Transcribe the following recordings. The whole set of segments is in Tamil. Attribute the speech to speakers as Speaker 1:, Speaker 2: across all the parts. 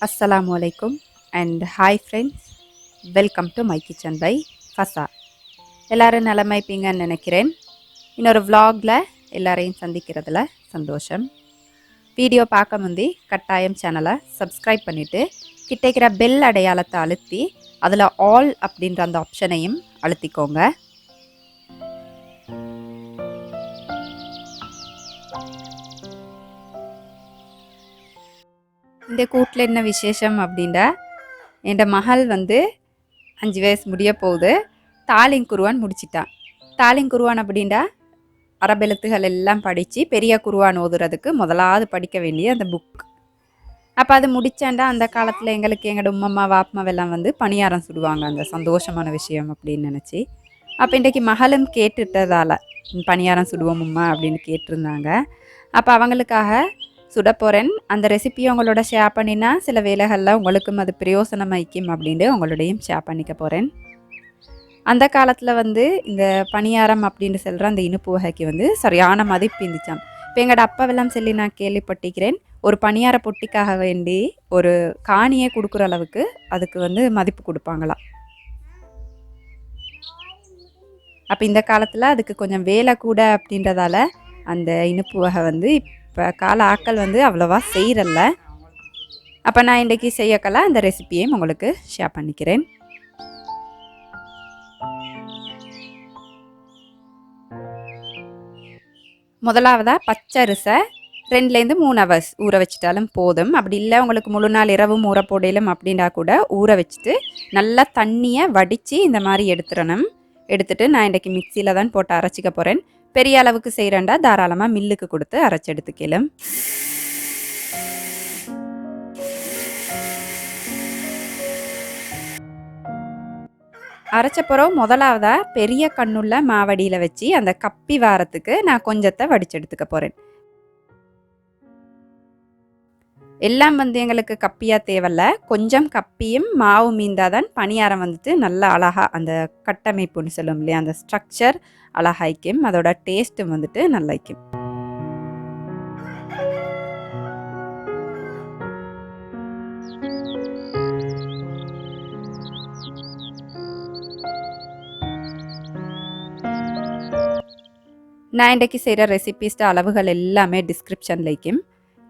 Speaker 1: Assalamu alaikum and hi friends. Welcome to my kitchen by Fasa. எல்லாரும் நலமா இருப்பீங்கன்னு நினைக்கிறேன். இன்னொரு vlogல எல்லாரையும் சந்திக்கிறதுல சந்தோஷம். வீடியோ பார்க்க முந்தி கட்டாயம் சேனலை சப்ஸ்கிரைப் பண்ணிட்டு கிட்டேக்கிற பெல் அடையாளத்தை அழுத்தி அதில் ஆல் அப்படின்ற அந்த ஆப்ஷனையும் அழுத்திக்கோங்க. இந்த கூட்டில் என்ன விசேஷம் அப்படின்னா என் மகள் 5 வயசு முடிய போகுது. தாலிங்குருவான் முடிச்சிட்டான். தாலிங்குருவான் அப்படின்னா அரபெழுத்துகள் எல்லாம் படித்து பெரிய குருவான் ஓதுறதுக்கு முதலாவது படிக்க வேண்டிய அந்த புக். அப்போ அது முடித்தாண்டா அந்த காலத்தில் எங்களுக்கு எங்களோட உம்மம்மா வாப்மாவெல்லாம் பணியாரம் சுடுவாங்க. அந்த சந்தோஷமான விஷயம் அப்படின்னு நினச்சி அப்போ இன்றைக்கு மகளும் கேட்டுட்டதால் பணியாரம் சுடுவோம் உம்மா அப்படின்னு கேட்டிருந்தாங்க. அப்போ அவங்களுக்காக சுட போகிறேன். அந்த ரெசிபியை உங்களோட ஷேர் பண்ணினா சில வேலைகளில் உங்களுக்கும் அது பிரயோசனமாய்க்கும் அப்படின்ட்டு உங்களோடையும் ஷேர் பண்ணிக்க போகிறேன். அந்த காலத்தில் இந்த பணியாரம் அப்படின்னு சொல்கிற அந்த இனிப்பு வகைக்கு சரியான மதிப்பு இருந்துச்சாம். இப்போ எங்களோட அப்பாவெல்லாம் சொல்லி நான் கேள்விப்பட்டிருக்கிறேன், ஒரு பணியார பொட்டிக்காக வேண்டி ஒரு காணியே கொடுக்குற அளவுக்கு அதுக்கு மதிப்பு கொடுப்பாங்களாம். அப்போ இந்த காலத்தில் அதுக்கு கொஞ்சம் வேலை கூட அப்படின்றதால அந்த இனிப்பு வகை இப்போ கால ஆக்கள் அவ்வளோவா செய்கிறல்ல. அப்போ நான் இன்றைக்கி செய்யக்கல அந்த ரெசிபியையும் உங்களுக்கு ஷேர் பண்ணிக்கிறேன். முதலாவதாக பச்சரிசை 2 to 3 hours ஊற வச்சிட்டாலும் போதும். அப்படி இல்லை உங்களுக்கு முழு நாள் இரவும் ஊற போடையிலும் அப்படின்னா கூட ஊற வச்சுட்டு நல்லா தண்ணியை வடித்து இந்த மாதிரி எடுத்துடணும். எடுத்துட்டு நான் இன்றைக்கி மிக்சியில் தான் போட்டு அரைச்சிக்க போகிறேன். பெரிய அளவுக்கு செய்கிறேன்டா தாராளமாக மில்லுக்கு கொடுத்து அரைச்சி எடுத்துக்கலாம். அரைச்ச பிறகு முதலாவதாக பெரிய கண்ணுள்ள மாவடியில் வச்சு அந்த கப்பி வாரத்துக்கு நான் கொஞ்சத்தை வடிச்சு எடுத்துக்க போகிறேன். எல்லாம் எங்களுக்கு கப்பியாக தேவையில்ல, கொஞ்சம் கப்பியும் மாவு மீந்தாதான் பணியாரம் நல்லா அழகாக அந்த கட்டமைப்புன்னு சொல்லும் இல்லையா, அந்த ஸ்ட்ரக்சர் அழகாய்க்கும், அதோட டேஸ்ட்டும் நல்லாய்க்கும். நான் இன்றைக்கு செய்கிற ரெசிபிஸ்ட அளவுகள் எல்லாமே டிஸ்கிரிப்ஷன்லைக்கும்.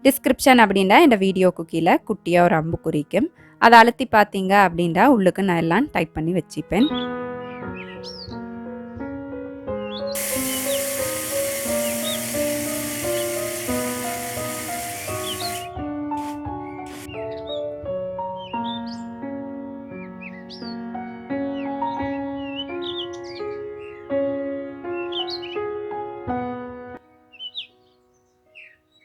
Speaker 1: டிஸ்கிரிப்ஷன் அப்படின்னா இந்த வீடியோக்கு கீழே குட்டியாக ஒரு அம்பு குறிக்கும், அதை அழுத்தி பார்த்தீங்க அப்படின்னா உள்ளுக்கு நான் எல்லாம் டைப் பண்ணி வச்சுப்பேன்.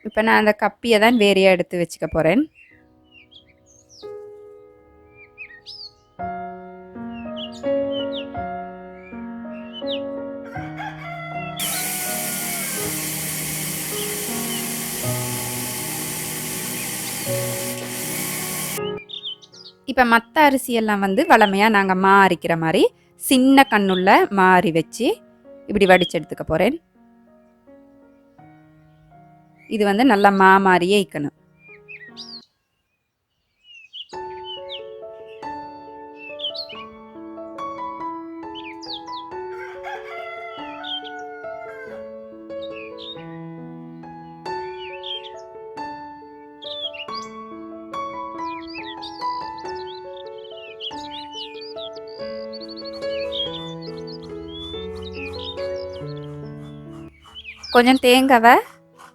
Speaker 1: இப்போ நான் அந்த கப்பியை தான் வேறையாக எடுத்து வச்சுக்க போகிறேன். இப்போ மற்ற அரிசியெல்லாம் வளமையாக நாங்கள் மா அரைக்கிற மாதிரி சின்ன கண்ணுள்ள மாறி வச்சு இப்படி வடித்து எடுத்துக்க போகிறேன். இது நல்லா மா மாதிரியே இருக்கணும். கொஞ்சம் தேங்காவை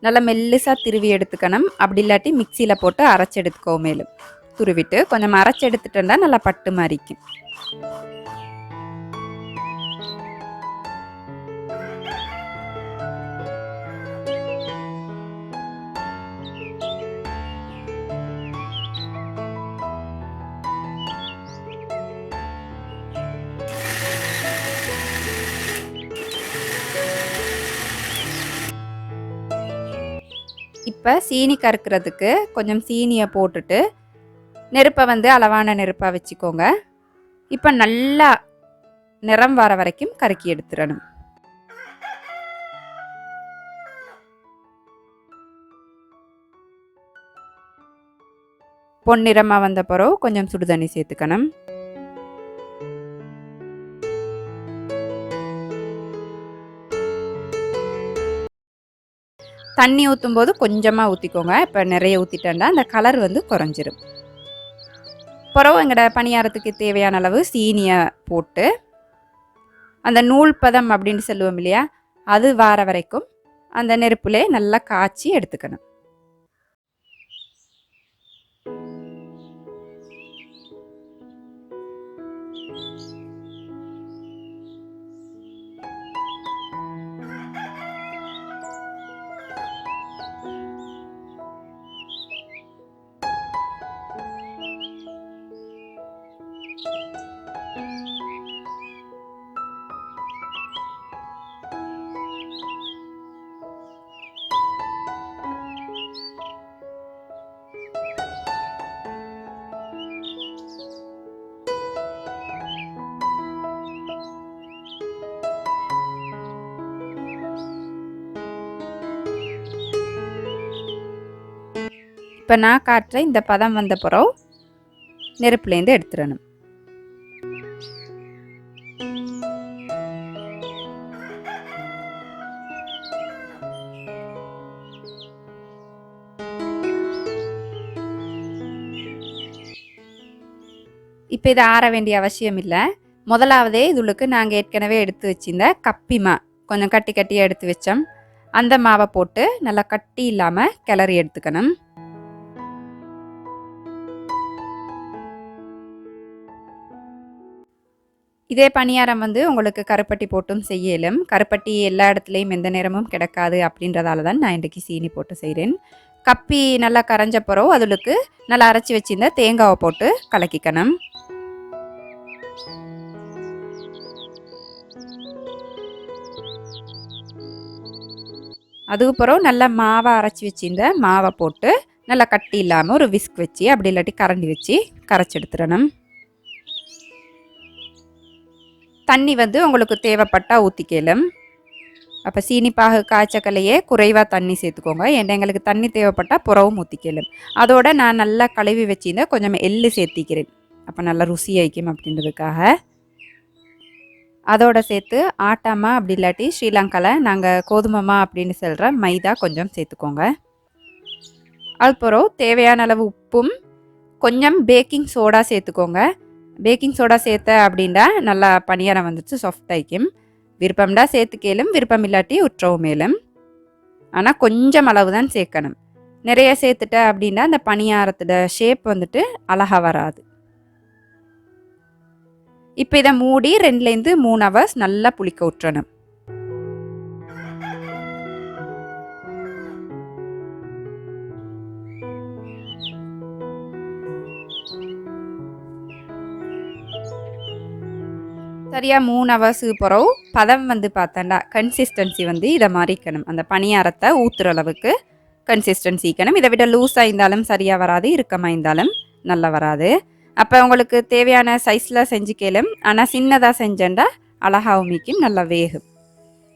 Speaker 1: நல்லா மெல்லிசாக திருவி எடுத்துக்கணும். அப்படி இல்லாட்டி மிக்சியில் போட்டு அரைச்சி எடுத்துக்கோ. மேலும் துருவிட்டு கொஞ்சம் அரைச்சி எடுத்துட்டோம்னா நல்லா பட்டு மாறிக்கும். இப்போ சீனி கறக்கிறதுக்கு கொஞ்சம் சீனியை போட்டுட்டு நெருப்பை அளவான நெருப்பாக வச்சுக்கோங்க. இப்போ நல்லா நிறம் வர வரைக்கும் கறக்கி எடுத்துடணும். பொன்னிறமாக வந்த பிறகு கொஞ்சம் சுடு தண்ணி சேர்த்துக்கணும். தண்ணி ஊற்றும் போது கொஞ்சமாக ஊற்றிக்கோங்க. இப்போ நிறைய ஊற்றிட்டேன்டா அந்த கலர் வந்து குறைஞ்சிரும். பிறகு எங்களோட பணியாரத்துக்கு தேவையான அளவு சீனியை போட்டு அந்த நூல் பதம் அப்படின்னு சொல்லுவோம் இல்லையா, அது வார வரைக்கும் அந்த நெருப்புலே நல்லா காய்ச்சி எடுத்துக்கணும். இப்போ நான் காட்டுற இந்த பதம் வந்த பிறகு நெருப்புலேருந்து எடுத்துடணும். இப்போ இதை ஆற வேண்டிய அவசியம் இல்லை. முதலாவதே இதுளுக்கு நாங்கள் ஏற்கனவே எடுத்து வச்சிருந்த கப்பிமா கொஞ்சம் கட்டி கட்டியாக எடுத்து வச்சோம். அந்த மாவை போட்டு நல்லா கட்டி இல்லாமல் கிளறி எடுத்துக்கணும். இதே பணியாரம் வந்து உங்களுக்கு கருப்பட்டி போட்டும் செய்யலும். கருப்பட்டி எல்லா இடத்துலையும் எந்த நேரமும் கிடைக்காது அப்படின்றதால தான் நான் இன்றைக்கி சீனி போட்டு செய்கிறேன். கப்பி நல்லா கரைஞ்ச பிறகு அதுக்கு நல்லா அரைச்சி வச்சிருந்த தேங்காவை போட்டு கலக்கிக்கணும். அதுக்கு பிறகு நல்லா மாவை அரைச்சி வச்சிருந்த மாவை போட்டு நல்லா கட்டி இல்லாமல் ஒரு விஸ்க் வச்சு அப்படி இல்லாட்டி கரண்டி வச்சு கரைச்சி எடுத்துடணும். தண்ணி வந்து உங்களுக்கு தேவைப்பட்டால் ஊற்றிக்கலும். அப்போ சீனிப்பாகு காய்ச்சக்கலையே குறைவாக தண்ணி சேர்த்துக்கோங்க. ஏன்னா எங்களுக்கு தண்ணி தேவைப்பட்டால் புறவும் ஊற்றிக்கலும். அதோட நான் நல்லா கழுவி வச்சிருந்தேன் கொஞ்சம் எள்ளு சேர்த்திக்கிறேன். அப்போ நல்லா ருசி ஆயிக்கும் அப்படின்றதுக்காக. அதோட சேர்த்து ஆட்டாமா அப்படி இல்லாட்டி ஸ்ரீலங்காவில் நாங்கள் கோதுமைமா அப்படின்னு சொல்கிற மைதா கொஞ்சம் சேர்த்துக்கோங்க. அதுக்கப்புறம் தேவையான அளவு உப்பும் கொஞ்சம் பேக்கிங் சோடா சேர்த்துக்கோங்க. பேக்கிங் சோடா சேர்த்த அப்படின்னா நல்லா பணியாரம் வந்துச்சு சாஃப்ட் ஆகிக்கும். விருப்பம்டா சேர்த்துக்கலும், விருப்பம் இல்லாட்டி உற்றவும் மேலும். ஆனால் கொஞ்சம் அளவு தான் சேர்க்கணும். நிறைய சேர்த்துட்ட அப்படின்னா அந்த பணியாரத்தோட ஷேப் வந்துட்டு அழகாக வராது. இப்போ இதை மூடி 2 to 3 hours நல்லா புளிக்க விட்டுறணும். சரியாக 3 hours பிறகு பதம் வந்து பார்த்தேன்டா கன்சிஸ்டன்சி வந்து இதை மாறிக்கணும். அந்த பணியாரத்தை ஊற்றுற அளவுக்கு கன்சிஸ்டன்சி இருக்கணும். இதை விட லூஸாக இருந்தாலும் சரியாக வராது, இறுக்கமாக இருந்தாலும் நல்லா வராது. அப்போ உங்களுக்கு தேவையான சைஸில் செஞ்சுக்கலும். ஆனால் சின்னதாக செஞ்சேன்டா அழகாகவும் மீக்கும், நல்லா வேகும்.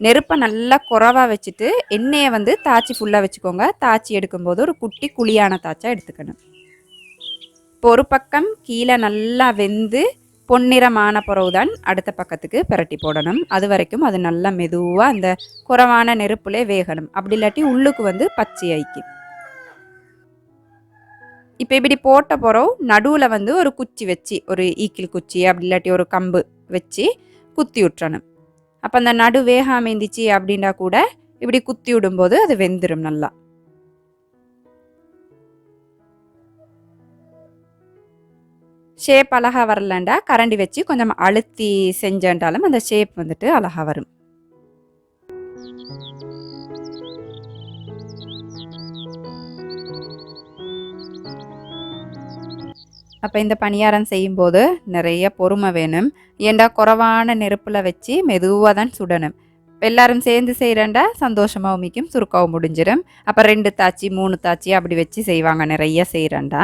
Speaker 1: நெருப்பை நல்லா குறவாக வச்சுட்டு எண்ணெயை வந்து தாச்சி ஃபுல்லாக வச்சுக்கோங்க. தாச்சி எடுக்கும்போது ஒரு குட்டி குழியான தாச்சா எடுத்துக்கணும். இப்போ ஒரு பக்கம் கீழே நல்லா வெந்து பொன்னிறமான பிறகுதான் அடுத்த பக்கத்துக்கு பிரட்டி போடணும். அது வரைக்கும் அது நல்லா மெதுவாக அந்த குறவான நெருப்புலே வேகணும். அப்படி இல்லாட்டி உள்ளுக்கு வந்து பச்சை ஆயிக்கும். இப்போ இப்படி போட்ட பிறகு நடுவில் வந்து ஒரு குச்சி வச்சு, ஒரு ஈக்கில் குச்சி அப்படி இல்லாட்டி ஒரு கம்பு வச்சு குத்தி விட்டுறணும். அப்போ அந்த நடு வேகாமல் இருந்துச்சு அப்படின்னா கூட இப்படி குத்தி விடும்போது அது வெந்துடும் நல்லா. ஷேப் அழகாக வரலண்டா கரண்டி வச்சு கொஞ்சம் அழுத்தி செஞ்சாண்டாலும் அந்த ஷேப் வந்துட்டு அழகாக வரும். அப்போ இந்த பணியாரம் செய்யும்போது நிறைய பொறுமை வேணும். ஏண்டா குறவான நெருப்பில் வச்சு மெதுவாக தான் சுடணும். எல்லாரும் சேர்ந்து செய்கிறேன்டா சந்தோஷமாக உமிக்கும், சுருக்கவும் முடிஞ்சிடும். அப்போ 2 தாச்சி 3 தாச்சி அப்படி வச்சு செய்வாங்க, நிறைய செய்கிறேன்டா.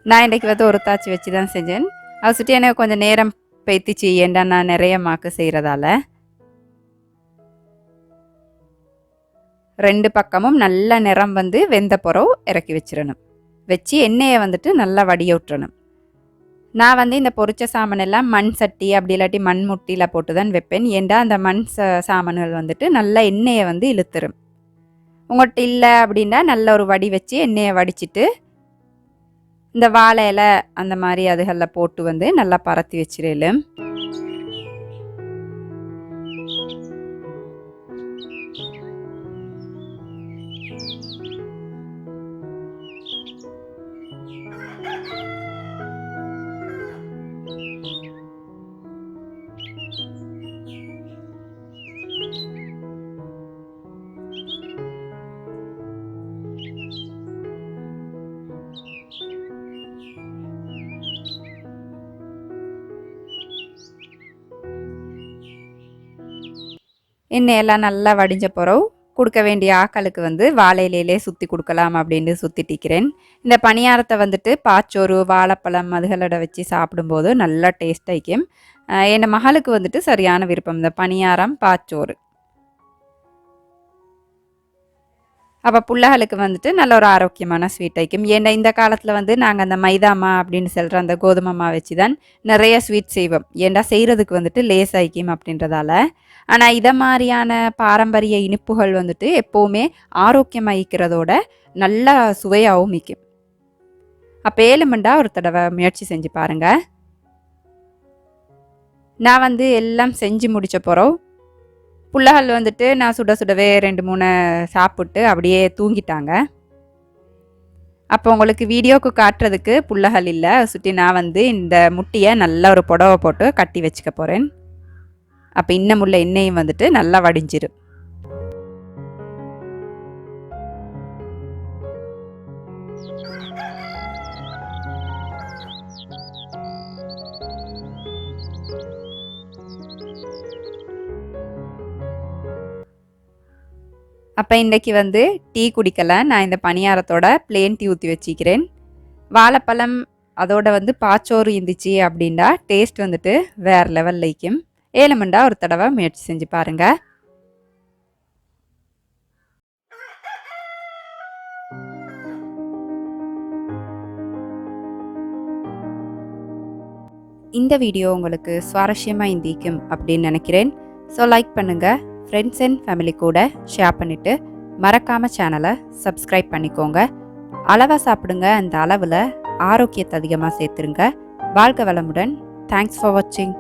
Speaker 1: நான் இன்றைக்கி வந்து ஒரு தாச்சி வச்சு தான் செஞ்சேன். அதை சுற்றி எனக்கு கொஞ்சம் நேரம் பேத்திச்சு, ஏண்டா நான் நிறைய மாக்கு செய்கிறதால. 2 பக்கமும் நல்ல நிறம் வந்து வெந்த பிறகு இறக்கி வச்சிடணும். வச்சு எண்ணெயை வந்துட்டு நல்லா வடிய விட்டுறணும். நான் வந்து இந்த பொரிச்ச சாமான் எல்லாம் மண் சட்டி அப்படி இல்லாட்டி மண் முட்டியில் போட்டு தான் வைப்பேன். ஏண்டா அந்த மண் சாமான்கள் வந்துட்டு நல்லா எண்ணெயை வந்து இழுத்துரும். உங்கள்கிட்ட இல்லை அப்படின்னா நல்ல ஒரு வடி வச்சு எண்ணெயை வடிச்சிட்டு இந்த வாழை இலை அந்த மாதிரி அதுகளில் போட்டு வந்து நல்லா பரத்தி வச்சிடலும். எண்ணெயெல்லாம் நல்லா வடிஞ்ச பிறகு கொடுக்க வேண்டிய ஆக்களுக்கு வந்து வாழை இலையிலே சுற்றி கொடுக்கலாம் அப்படின்னு சுற்றிட்டிக்கிறேன். இந்த பணியாரத்தை வந்துட்டு பாச்சோறு வாழைப்பழம் அதுகளோட வச்சு சாப்பிடும்போது நல்லா டேஸ்ட் ஆகிக்கும். என் மகளுக்கு வந்துட்டு சரியான விருப்பம் இந்த பணியாரம் பாச்சோறு. அப்போ பிள்ளைகளுக்கு வந்துட்டு நல்ல ஒரு ஆரோக்கியமான ஸ்வீட் ஆகிக்கும். ஏன்னா இந்த காலத்தில் வந்து நாங்கள் அந்த மைதாமா அப்படின்னு சொல்கிற அந்த கோதுமை மாவு வச்சு தான் நிறைய ஸ்வீட் செய்வோம். ஏன்னா செய்கிறதுக்கு வந்துட்டு லேஸ் ஆகிக்கும் அப்படின்றதால. ஆனால் இதை மாதிரியான பாரம்பரிய இனிப்புகள் வந்துட்டு எப்போவுமே ஆரோக்கியமாகிக்கிறதோட நல்லா சுவையாகவும் மிக்கும். அப்போ ஏழுமண்டா ஒரு தடவை முயற்சி செஞ்சு பாருங்கள். நான் வந்து எல்லாம் செஞ்சு முடித்த பிறகு புள்ளைகள் வந்துட்டு நான் சுட சுடவே 2-3 சாப்பிட்டு அப்படியே தூங்கிட்டாங்க. அப்போ உங்களுக்கு வீடியோவுக்கு காட்டுறதுக்கு புள்ளைகள் இல்லை. சுற்றி நான் வந்து இந்த முட்டியை நல்ல ஒரு புடவை போட்டு கட்டி வச்சுக்க போகிறேன். அப்போ இன்னும் உள்ள எண்ணெயும் வந்துட்டு நல்லா வடிஞ்சிரும். அப்போ இன்றைக்கி வந்து டீ குடிக்கலை. நான் இந்த பணியாரத்தோட பிளேன் டீ ஊற்றி வச்சுக்கிறேன். வாழைப்பழம் அதோட வந்து பாச்சோறு இருந்துச்சு அப்படின்னா டேஸ்ட் வந்துட்டு வேறு லெவலில் இருக்கும். ஏழுமண்டா ஒரு தடவை முயற்சி செஞ்சு பாருங்கள். இந்த வீடியோ உங்களுக்கு சுவாரஸ்யமாக இருந்திக்கும் அப்படின்னு நினைக்கிறேன். ஸோ லைக் பண்ணுங்கள், ஃப்ரெண்ட்ஸ் அண்ட் ஃபேமிலி கூட ஷேர் பண்ணிவிட்டு மறக்காமல் சேனலை சப்ஸ்கிரைப் பண்ணிக்கோங்க. அளவாக சாப்பிடுங்க, அந்த அளவில் ஆரோக்கியத்தை அதிகமாக சேர்த்துருங்க. வாழ்க வளமுடன். தேங்க்ஸ் ஃபார் வாட்சிங்.